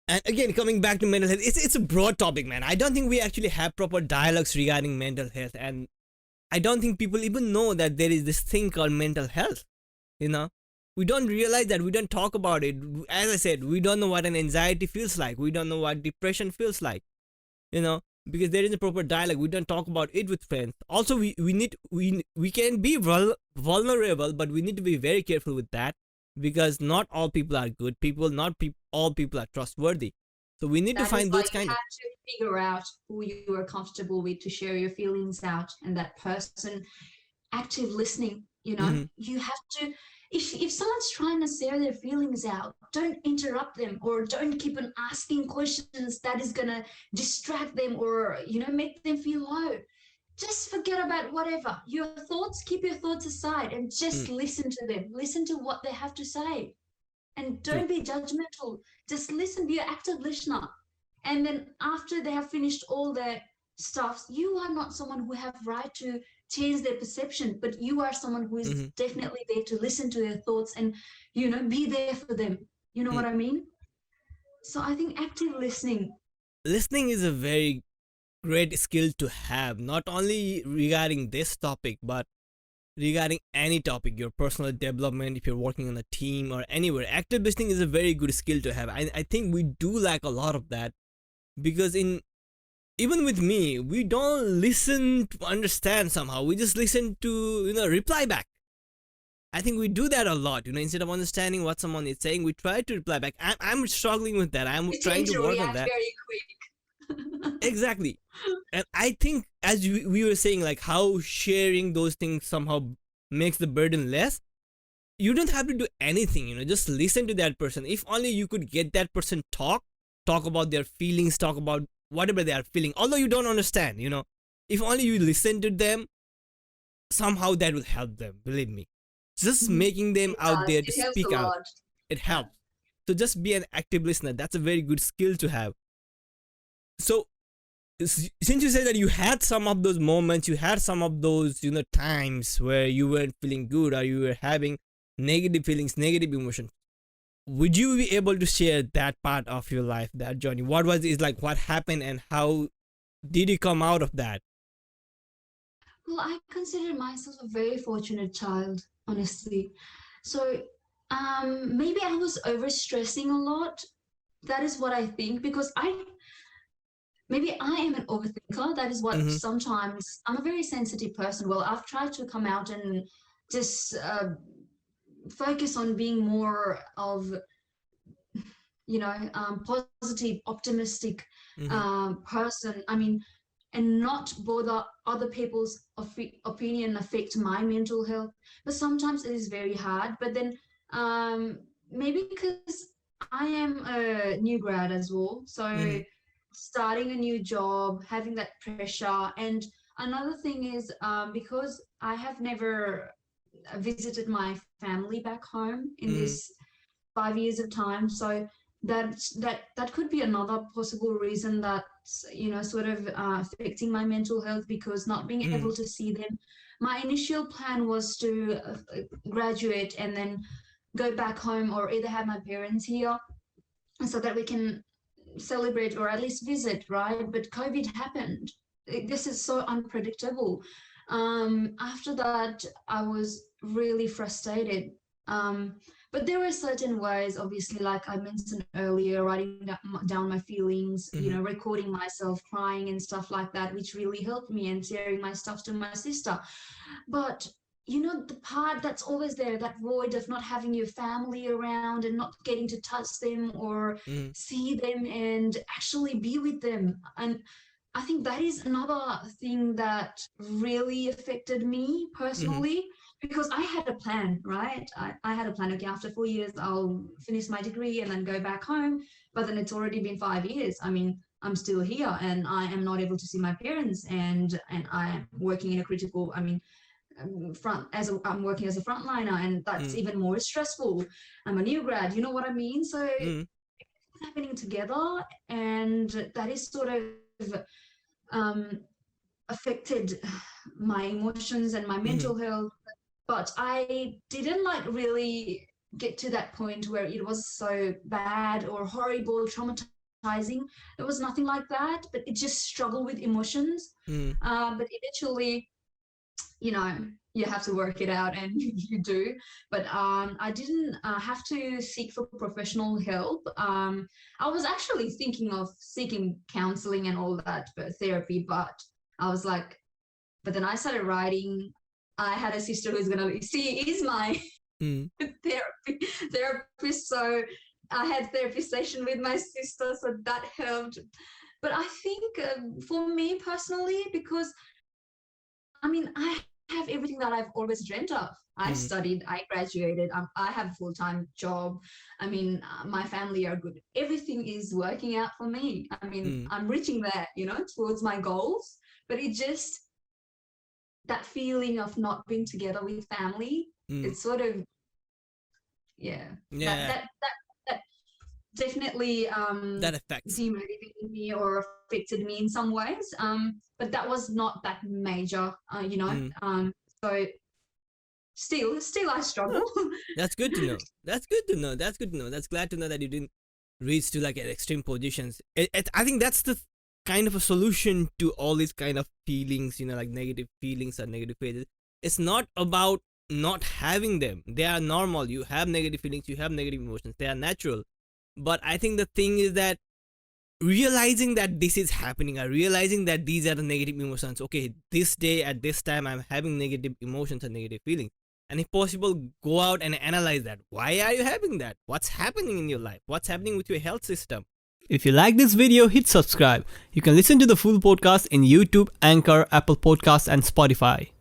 And again, coming back to mental health, it's a broad topic, man. I don't think we actually have proper dialogues regarding mental health, and I don't think people even know that there is this thing called mental health. You know, we don't realize that. We don't talk about it. As I said, we don't know what an anxiety feels like. We don't know what depression feels like. You know, because there is a proper dialogue. We don't talk about it with friends. Also, we can be vulnerable, but we need to be very careful with that because not all people are good people. Not all people are trustworthy. So we need to That is find why those you kind of. have to figure out who you are comfortable with to share your feelings out, and that person active listening, you know, Mhm. you have to, if someone's trying to share their feelings out, don't interrupt them or don't keep on asking questions that is going to distract them or, you know, make them feel low. Just forget about whatever your thoughts, keep your thoughts aside and just Mm, listen to them, listen to what they have to say, and true. don't be judgmental. Just listen, be an active listener. And then after they have finished all their stuff, you are not someone who have right to change their perception, but you are someone who is Hmm. definitely there to listen to their thoughts and, you know, be there for them. You know Mm. what I mean? So I think active listening. Listening is a very great skill to have, not only regarding this topic, but regarding any topic, your personal development, if you're working on a team or anywhere. Active listening is a very good skill to have. I think we do lack a lot of that because in even with me, we don't listen to understand somehow. We just listen to, reply back. I think we do that a lot. Instead of understanding what someone is saying, we try to reply back. I'm struggling with that. I'm We trying tend to to work on react that. very quick. Exactly. And I think, as we were saying, like how sharing those things somehow makes the burden less. You don't have to do anything, just listen to that person. If only you could get that person talk about their feelings, talk about whatever they are feeling, although you don't understand, if only you listen to them, somehow that will help them, believe me. Just making them It out does. there to It helps a speak out, lot. it Yeah. helps. So just be an active listener. That's a very good skill to have. So since you said that you had some of those moments, you had some of those, times where you weren't feeling good or you were having negative feelings, negative emotions, would you be able to share that part of your life, that journey? What was it like? What happened, and how did you come out of that? Well, I consider myself a very fortunate child, honestly. So maybe I was overstressing a lot. That is what I think, because maybe I am an overthinker. That is what Mm-hmm. sometimes I'm a very sensitive person. Well, I've tried to come out and just focus on being more of, you know, positive, optimistic Mm-hmm. person. I mean, and not bother other people's opinion affect my mental health. But sometimes it is very hard. But then maybe because I am a new grad as well, so Mm-hmm. starting a new job, having that pressure, and another thing is because I have never visited my family back home in Mm-hmm. this 5 years of time. So that could be another possible reason that's, you know, sort of affecting my mental health, because not being Mm-hmm. able to see them. My initial plan was to graduate and then go back home, or either have my parents here so that we can celebrate or at least visit, right? But COVID happened. This is so unpredictable. After that, I was really frustrated. Um, but there were certain ways, obviously, like I mentioned earlier, writing down my feelings, you Mm-hmm. know, recording myself crying and stuff like that, which really helped me, and sharing my stuff to my sister. But you know, the part that's always there, that void of not having your family around and not getting to touch them or Mm-hmm. see them and actually be with them. And I think that is another thing that really affected me Mm-hmm. personally, because I had a plan, right? I had a plan. Okay, after 4 years, I'll finish my degree and then go back home. But then it's already been 5 years. I mean, I'm still here and I am not able to see my parents, and I'm working in a critical, I mean, I'm working as a frontliner, and that's Mm-hmm. even more stressful. I'm a new grad, you know what I mean? So Mm-hmm. happening together, and that is sort of um, affected my emotions and my Mm-hmm. mental health. But I didn't like really. get to that point where it was so bad or horrible, traumatizing. It was nothing like that, but it just struggled with emotions. Mm. But eventually, you know, you have to work it out, and you do. But I didn't have to seek for professional help. I was actually thinking of seeking counseling and all that, but therapy, but I was like, but then I started writing. I had a sister who's gonna, she is my Mm. therapist, so I had therapy session with my sister, so that helped. But I think for me personally, because I mean, I have everything that I've always dreamt of. I Mm. studied, I graduated, I have a full-time job. I mean, my family are good. Everything is working out for me. I mean, Mm. I'm reaching there, you know, towards my goals. But it just, that feeling of not being together with family, Mm. it's sort of, yeah, Yeah, that definitely that affects. demotivated me or affected me in some ways. But that was not that major, you know. Mm. So still I struggle. That's good to know. That's good to know. That's good to know. That's glad to know that you didn't reach to like extreme positions. I think that's the kind of a solution to all these kind of feelings, like negative feelings or negative phases. It's not about not having them. They are normal. You have negative feelings, you have negative emotions. They are natural. But I think the thing is that realizing that this is happening, or realizing that these are the negative emotions. Okay, this day at this time I'm having negative emotions and negative feelings. And if possible, go out and analyze that. Why are you having that? What's happening in your life? What's happening with your health system? If you like this video, hit subscribe. You can listen to the full podcast in YouTube, Anchor, Apple Podcasts, and Spotify.